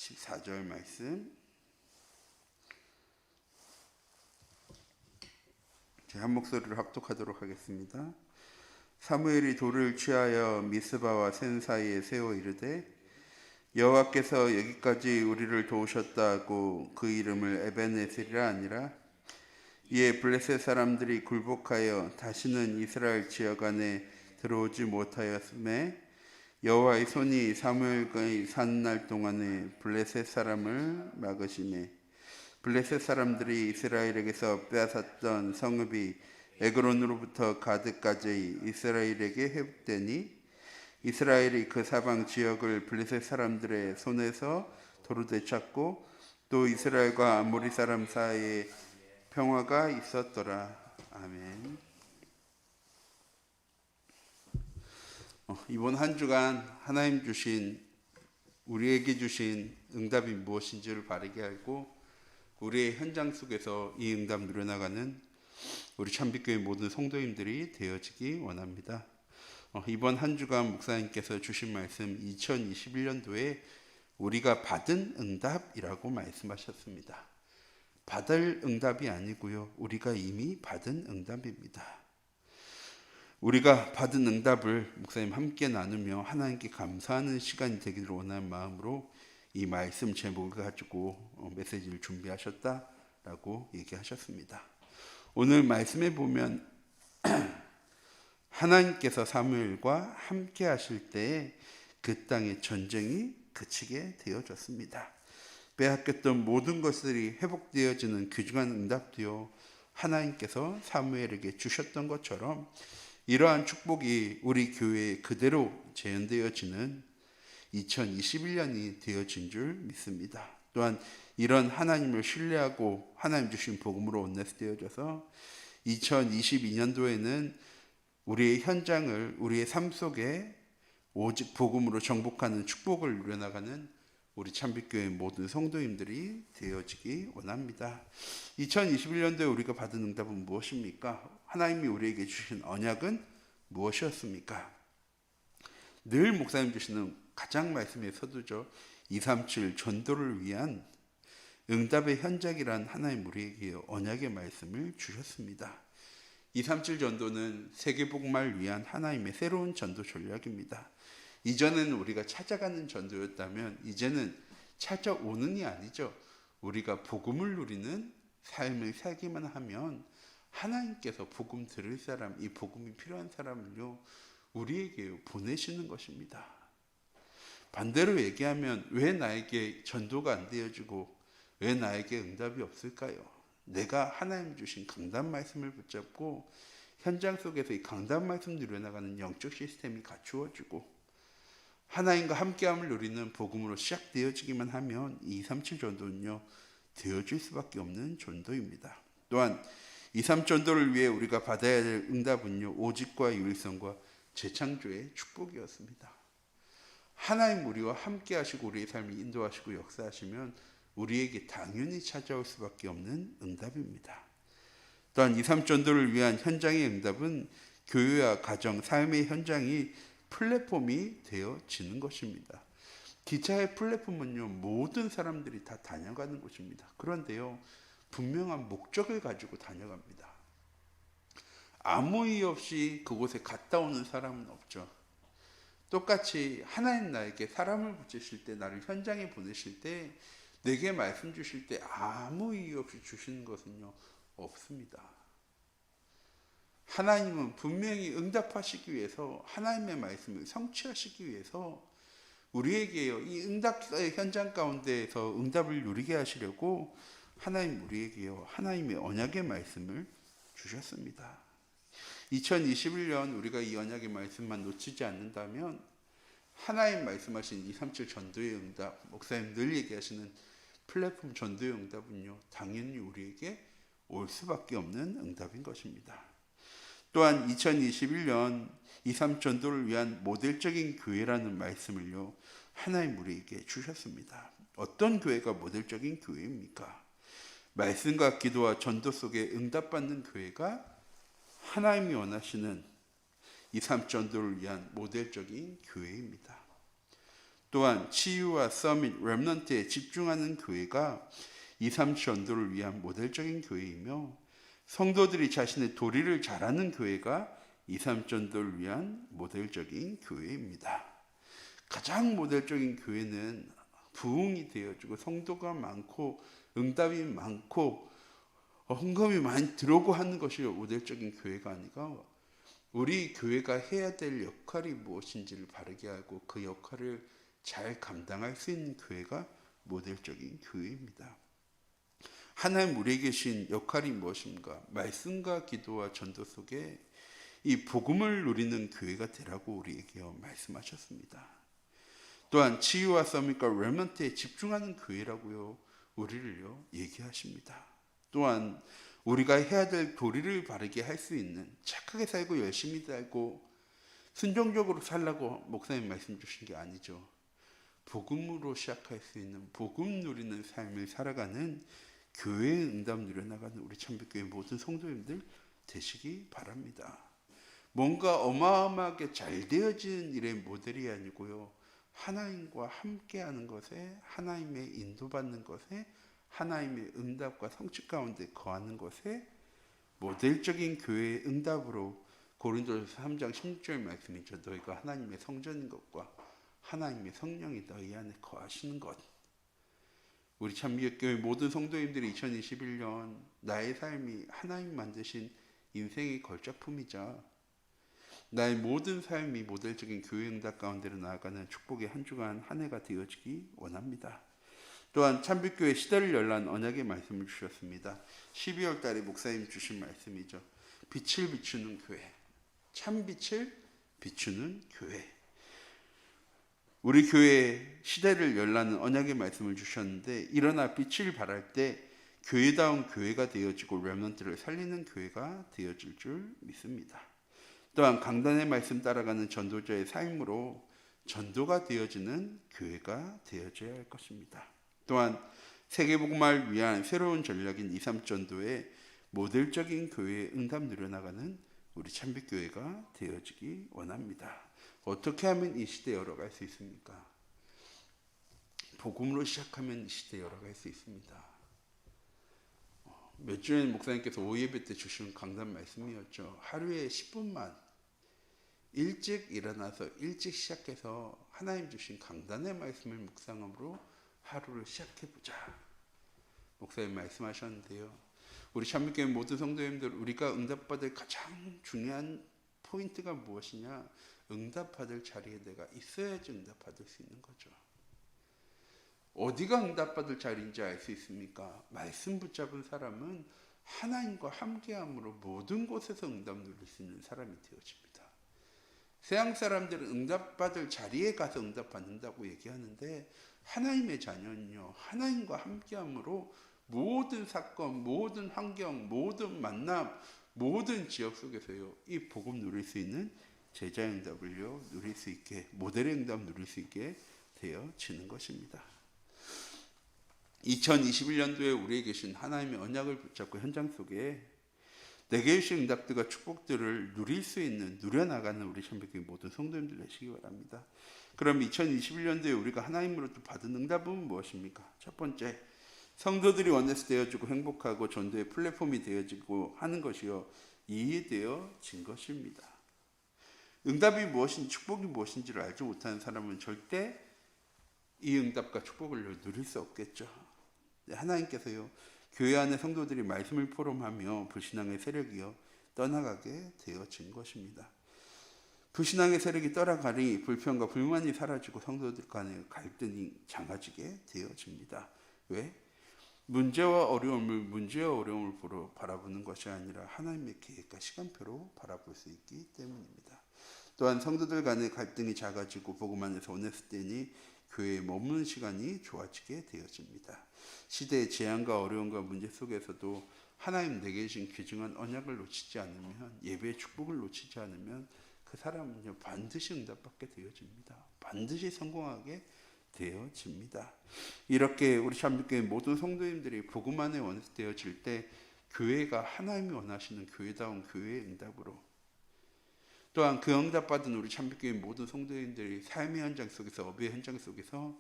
14절 말씀. 한 목소리로 합독하도록 하겠습니다. 사무엘이 돌을 취하여 미스바와 센 사이에 세워 이르되 여호와께서 여기까지 우리를 도우셨다 하고 그 이름을 에벤에셀이라 아니라. 이에 블레셋 사람들이 굴복하여 다시는 이스라엘 지역 안에 들어오지 못하였음에 여호와의 손이 사무엘의 사는 날 동안에 블레셋 사람을 막으시매 블레셋 사람들이 이스라엘에게서 빼앗았던 성읍이 에그론으로부터 가드까지 이스라엘에게 회복되니 이스라엘이 그 사방 지역을 블레셋 사람들의 손에서 도로 되찾고 또 이스라엘과 아모리 사람 사이에 평화가 있었더라. 아멘. 이번 한 주간 하나님 주신 우리에게 주신 응답이 무엇인지를 바르게 알고 우리의 현장 속에서 이 응답 누려나가는 우리 참빛교회 모든 성도님들이 되어지기 원합니다. 이번 한 주간 목사님께서 주신 말씀 2021년도에 우리가 받은 응답이라고 말씀하셨습니다. 받을 응답이 아니고요, 우리가 이미 받은 응답입니다. 우리가 받은 응답을 목사님 함께 나누며 하나님께 감사하는 시간이 되기를 원하는 마음으로 이 말씀 제목을 가지고 메시지를 준비하셨다라고 얘기하셨습니다. 오늘 말씀에 보면 하나님께서 사무엘과 함께 하실 때에 그 땅의 전쟁이 그치게 되어졌습니다. 빼앗겼던 모든 것들이 회복되어지는 귀중한 응답도요, 하나님께서 사무엘에게 주셨던 것처럼 이러한 축복이 우리 교회에 그대로 재현되어지는 2021년이 되어진 줄 믿습니다. 또한 이런 하나님을 신뢰하고 하나님 주신 복음으로 온내되어져서 2022년도에는 우리의 현장을 우리의 삶 속에 오직 복음으로 정복하는 축복을 누려나가는 우리 참빛교회 모든 성도님들이 되어지기 원합니다. 2021년도에 우리가 받은 응답은 무엇입니까? 하나님이 우리에게 주신 언약은 무엇이었습니까? 늘 목사님 주시는 가장 말씀의 서두죠. 237 전도를 위한 응답의 현장이란 하나님 우리에게 언약의 말씀을 주셨습니다. 237 전도는 세계복음을 위한 하나님의 새로운 전도 전략입니다. 이전에는 우리가 찾아가는 전도였다면 이제는 찾아오는이 아니죠. 우리가 복음을 누리는 삶을 살기만 하면 하나님께서 복음 들을 사람, 이 복음이 필요한 사람을요, 우리에게 보내시는 것입니다. 반대로 얘기하면 왜 나에게 전도가 안 되어지고 왜 나에게 응답이 없을까요? 내가 하나님 주신 강단 말씀을 붙잡고 현장 속에서 이 강단 말씀 누려나가는 영적 시스템이 갖추어지고 하나님과 함께함을 누리는 복음으로 시작되어지기만 하면 237 전도는요, 되어질 수밖에 없는 전도입니다. 또한 237 전도를 위해 우리가 받아야 될 응답은요, 오직과 유일성과 재창조의 축복이었습니다. 하나님 우리와 함께 하시고 우리의 삶을 인도하시고 역사하시면 우리에게 당연히 찾아올 수밖에 없는 응답입니다. 또한 237 전도를 위한 현장의 응답은 교회와 가정, 삶의 현장이 플랫폼이 되어지는 것입니다. 기차의 플랫폼은요, 모든 사람들이 다 다녀가는 곳입니다. 그런데요, 분명한 목적을 가지고 다녀갑니다. 아무 이유 없이 그곳에 갔다 오는 사람은 없죠. 똑같이 하나님 나에게 사람을 붙이실 때, 나를 현장에 보내실 때, 내게 말씀 주실 때 아무 이유 없이 주시는 것은요, 없습니다. 하나님은 분명히 응답하시기 위해서, 하나님의 말씀을 성취하시기 위해서 우리에게요, 이 응답의 현장 가운데에서 응답을 누리게 하시려고 하나님 우리에게요, 하나님의 언약의 말씀을 주셨습니다. 2021년 우리가 이 언약의 말씀만 놓치지 않는다면 하나님 말씀하신 237 전도의 응답, 목사님 늘 얘기하시는 플랫폼 전도의 응답은요, 당연히 우리에게 올 수밖에 없는 응답인 것입니다. 또한 2021년 237 전도를 위한 모델적인 교회라는 말씀을요, 하나님 우리에게 주셨습니다. 어떤 교회가 모델적인 교회입니까? 말씀과 기도와 전도 속에 응답받는 교회가 하나님이 원하시는 237 전도를 위한 모델적인 교회입니다. 또한 치유와 서밋, 렘넌트에 집중하는 교회가 2, 3 전도를 위한 모델적인 교회이며 성도들이 자신의 도리를 잘하는 교회가 2, 3 전도를 위한 모델적인 교회입니다. 가장 모델적인 교회는 부흥이 되어지고 성도가 많고 응답이 많고 헌금이 많이 들어오고 하는 것이 모델적인 교회가 아니라 우리 교회가 해야 될 역할이 무엇인지를 바르게 알고 그 역할을 잘 감당할 수 있는 교회가 모델적인 교회입니다. 하나님 우리에게 주신 역할이 무엇인가? 말씀과 기도와 전도 속에 이 복음을 누리는 교회가 되라고 우리에게 말씀하셨습니다. 또한 치유와 서밋과 렘넌트에 집중하는 교회라고요 우리를요 얘기하십니다. 또한 우리가 해야 될 도리를 바르게 할 수 있는 착하게 살고 열심히 살고 순종적으로 살라고 목사님 말씀 주신 게 아니죠. 복음으로 시작할 수 있는 복음 누리는 삶을 살아가는 교회의 응답 누려나가는 우리 참빛교회 모든 성도님들 되시기 바랍니다. 뭔가 어마어마하게 잘 되어진 일의 모델이 아니고요. 하나님과 함께하는 것에 하나님의 인도받는 것에 하나님의 응답과 성취 가운데 거하는 것에 모델적인 교회의 응답으로 고린도서 3장 16절 말씀이죠. 너희가 하나님의 성전인 것과 하나님의 성령이 너희 안에 거하시는 것. 우리 참미교회 모든 성도님들이 2021년 나의 삶이 하나님 만드신 인생의 걸작품이자 나의 모든 삶이 모델적인 교회 응답 가운데로 나아가는 축복의 한 주간 한 해가 되어지기 원합니다. 또한 참빛교회 시대를 열란 언약의 말씀을 주셨습니다. 12월 달에 목사님 주신 말씀이죠. 빛을 비추는 교회, 참빛을 비추는 교회. 우리 교회 시대를 열라는 언약의 말씀을 주셨는데 일어나 빛을 발할 때 교회다운 교회가 되어지고 렘넌트를 살리는 교회가 되어질 줄 믿습니다. 또한 강단의 말씀 따라가는 전도자의 삶으로 전도가 되어지는 교회가 되어져야 할 것입니다. 또한 세계복음화를 위한 새로운 전략인 2, 3 전도의 모델적인 교회의 응답 누려나가는 우리 참빛교회가 되어지기 원합니다. 어떻게 하면 이 시대에 열어갈 수 있습니까? 복음으로 시작하면 이 시대에 열어갈 수 있습니다. 몇 주 전 목사님께서 오예배 때 주신 강단 말씀이었죠. 하루에 10분만 일찍 일어나서 일찍 시작해서 하나님 주신 강단의 말씀을 묵상함으로 하루를 시작해보자. 목사님 말씀하셨는데요. 우리 참빛교회 모든 성도님들 우리가 응답받을 가장 중요한 포인트가 무엇이냐? 응답받을 자리에 내가 있어야지 응답받을 수 있는 거죠. 어디가 응답받을 자리인지 알 수 있습니까? 말씀 붙잡은 사람은 하나님과 함께함으로 모든 곳에서 응답 누릴 수 있는 사람이 되어집니다. 세상 사람들은 응답받을 자리에 가서 응답받는다고 얘기하는데 하나님의 자녀는요. 하나님과 함께함으로 모든 사건, 모든 환경, 모든 만남, 모든 지역 속에서요. 이 복음 누릴 수 있는 제자 응답을요. 누릴 수 있게 모델의 응답 누릴 수 있게 되어지는 것입니다. 2021년도에 우리에게 주신 하나님의 언약을 붙잡고 현장 속에 내게 주신 응답들과 축복들을 누릴 수 있는 누려나가는 우리 참빛교회 모든 성도님들 되시기 바랍니다. 그럼 2021년도에 우리가 하나님으로부터 받은 응답은 무엇입니까? 첫 번째, 성도들이 원해서 되어지고 행복하고 전도의 플랫폼이 되어지고 하는 것이요 이해되어진 것입니다. 응답이 무엇인지 축복이 무엇인지를 알지 못하는 사람은 절대 이 응답과 축복을 누릴 수 없겠죠. 하나님께서요 교회 안에 성도들이 말씀을 포럼하며 불신앙의 세력이요 떠나가게 되어진 것입니다. 불신앙의 세력이 떠나가니 불평과 불만이 사라지고 성도들 간의 갈등이 작아지게 되어집니다. 왜? 문제와 어려움을 바라보는 것이 아니라 하나님의 계획과 시간표로 바라볼 수 있기 때문입니다. 또한 성도들 간의 갈등이 작아지고 복음 안에서 원했을 때니 교회에 머무는 시간이 좋아지게 되어집니다. 시대의 재앙과 어려움과 문제 속에서도 하나님 내게 주신 귀중한 언약을 놓치지 않으면 예배의 축복을 놓치지 않으면 그 사람은요 반드시 응답받게 되어집니다. 반드시 성공하게 되어집니다. 이렇게 우리 참빛교회 모든 성도님들이 복음 안에 원되어질 때 교회가 하나님이 원하시는 교회다운 교회의 응답으로 또한 그 응답받은 우리 참빛교회 모든 성도인들이 삶의 현장 속에서, 업의 현장 속에서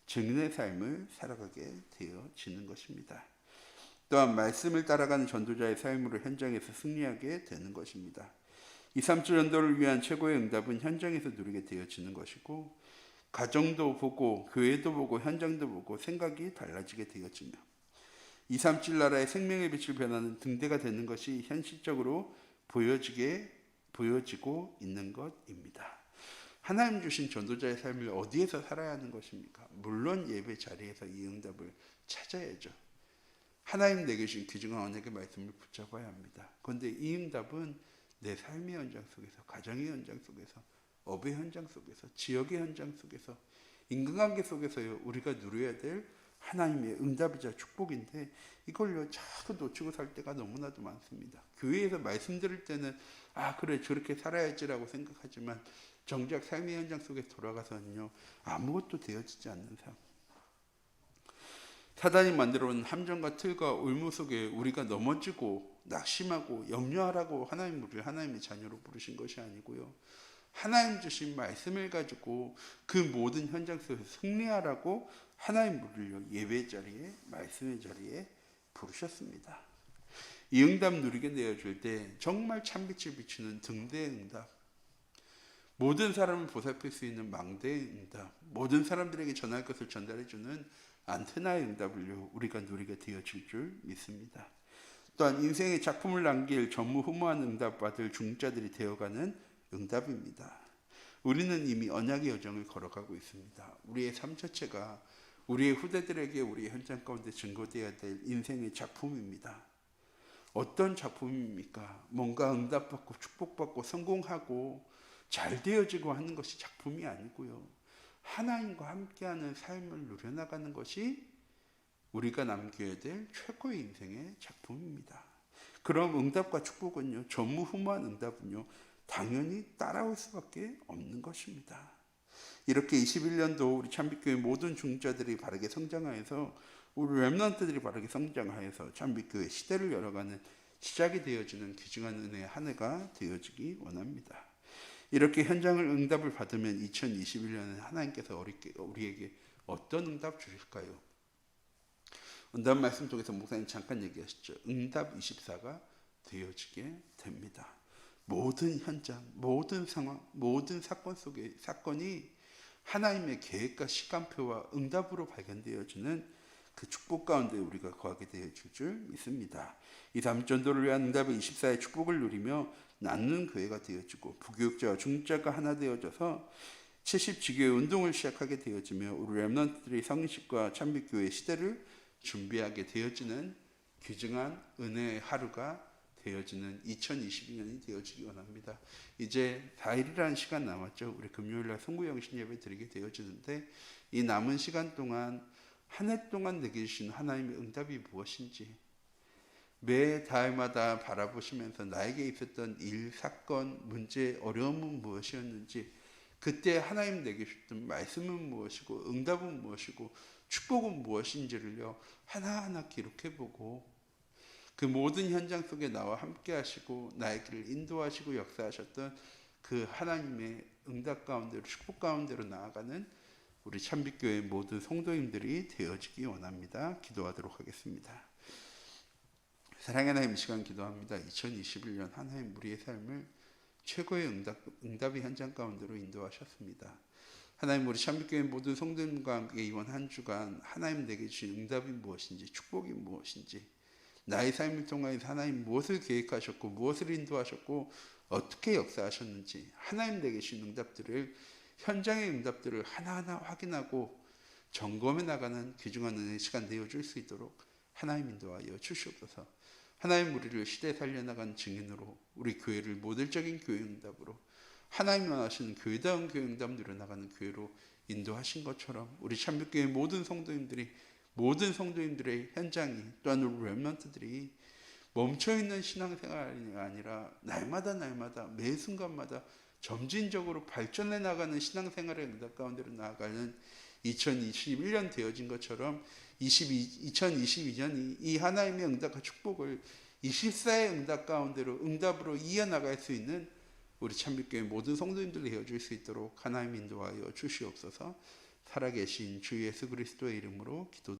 증인의 삶을 살아가게 되어지는 것입니다. 또한 말씀을 따라가는 전도자의 삶으로 현장에서 승리하게 되는 것입니다. 2, 3주 전도를 위한 최고의 응답은 현장에서 누리게 되어지는 것이고, 가정도 보고 교회도 보고 현장도 보고 생각이 달라지게 되어지며 2, 3주 나라의 생명의 빛을 변하는 등대가 되는 것이 현실적으로 보여지고 있는 것입니다. 하나님 주신 전도자의 삶을 어디에서 살아야 하는 것입니까? 물론 예배 자리에서 이 응답을 찾아야죠. 하나님 내게 주신 귀중한 언약의 말씀을 붙잡아야 합니다. 그런데 이 응답은 내 삶의 현장 속에서, 가정의 현장 속에서, 업의 현장 속에서, 지역의 현장 속에서, 인간관계 속에서요, 우리가 누려야 될 하나님의 응답이자 축복인데, 이걸요 자꾸 놓치고 살 때가 너무나도 많습니다. 교회에서 말씀 들을 때는 그래 저렇게 살아야지라고 생각하지만 정작 삶의 현장 속에 돌아가서는요 아무것도 되어지지 않는 삶. 사단이 만들어온 함정과 틀과 올무 속에 우리가 넘어지고 낙심하고 염려하라고 우리를 하나님의 자녀로 부르신 것이 아니고요, 하나님 주신 말씀을 가지고 그 모든 현장 속에서 승리하라고 하나님 우리를 예배 자리에, 말씀의 자리에 부르셨습니다. 이 응답 누리게 되어줄 때 정말 참빛을 비추는 등대의 응답, 모든 사람을 보살필 수 있는 망대의 응답, 모든 사람들에게 전할 것을 전달해주는 안테나의 응답을 우리가 누리게 되어질 줄 믿습니다. 또한 인생의 작품을 남길 전무후무한 응답 받을 중자들이 되어가는 응답입니다. 우리는 이미 언약의 여정을 걸어가고 있습니다. 우리의 삶 자체가 우리의 후대들에게 우리의 현장 가운데 증거되어야 될 인생의 작품입니다. 어떤 작품입니까? 뭔가 응답받고 축복받고 성공하고 잘 되어지고 하는 것이 작품이 아니고요, 하나님과 함께하는 삶을 누려나가는 것이 우리가 남겨야 될 최고의 인생의 작품입니다. 그럼 응답과 축복은요, 전무후무한 응답은요 당연히 따라올 수밖에 없는 것입니다. 이렇게 21년도 우리 참빛교회 모든 중자들이 바르게 성장하여서, 우리 렘넌트들이 바르게 성장하여서 참빛교회 시대를 열어가는 시작이 되어지는 귀중한 은혜의 한 해가 되어지기 원합니다. 이렇게 현장을 응답을 받으면 2021년에 하나님께서 우리에게 어떤 응답 주실까요? 응답 말씀 속에서 목사님 잠깐 얘기하셨죠. 응답 24가 되어지게 됩니다. 모든 현장, 모든 상황, 모든 사건 속에 사건이 하나님의 계획과 시간표와 응답으로 발견되어지는 그 축복 가운데 우리가 거하게 되어질 줄 믿습니다. 이 다음 전도를 위한 응답의 24의 축복을 누리며 낳는 교회가 되어지고, 부교육자와 중자가 하나 되어져서 70지교의 운동을 시작하게 되어지며, 우리 렘넌트들이 성인식과 참빛교회 시대를 준비하게 되어지는 귀중한 은혜의 하루가 되어지는 2022년이 되어지기 원합니다. 이제 4일이라는 시간 남았죠. 우리 금요일날 송구영신 예배 드리게 되어지는데, 이 남은 시간 동안 한 해 동안 내게 주신 하나님의 응답이 무엇인지 매 달마다 바라보시면서 나에게 있었던 일, 사건, 문제, 어려움은 무엇이었는지, 그때 하나님 내게 주셨던 말씀은 무엇이고 응답은 무엇이고 축복은 무엇인지를요 하나하나 기록해보고, 그 모든 현장 속에 나와 함께 하시고 나의 길을 인도하시고 역사하셨던 그 하나님의 응답 가운데로, 축복 가운데로 나아가는 우리 참빛교회 모든 성도님들이 되어지기 원합니다. 기도하도록 하겠습니다. 사랑의 하나님, 이 시간 기도합니다. 2021년 하나님 우리의 삶을 최고의 응답의 현장 가운데로 인도하셨습니다. 하나님, 우리 참빛교회 모든 성도님과 함께 이번 한 주간 하나님 내게 주신 응답이 무엇인지, 축복이 무엇인지, 나의 삶을 통하여서 하나님 무엇을 계획하셨고 무엇을 인도하셨고 어떻게 역사하셨는지, 하나님 내게 주신 응답들을, 현장의 응답들을 하나하나 확인하고 점검해 나가는 귀중한 은혜의 시간 되어줄 수 있도록 하나님 인도하여 주시옵소서. 하나님, 우리를 시대에 살려나가는 증인으로, 우리 교회를 모델적인 교회 응답으로, 하나님 원하시는 교회다운 교회 응답 누려나가는 교회로 인도하신 것처럼, 우리 참빛교회 모든 성도님들의 현장이, 또한 우리 렘넌트들이 멈춰있는 신앙생활이 아니라 날마다 매 순간마다 점진적으로 발전해 나가는 신앙생활의 응답 가운데로 나아가는 2021년 되어진 것처럼 2022년이 이 하나님의 응답과 축복을 24의 응답 가운데로 응답으로 이어나갈 수 있는 우리 참빛교회 모든 성도님들이 되어줄 수 있도록 하나님 인도하여 주시옵소서. 살아계신 주 예수 그리스도의 이름으로 기도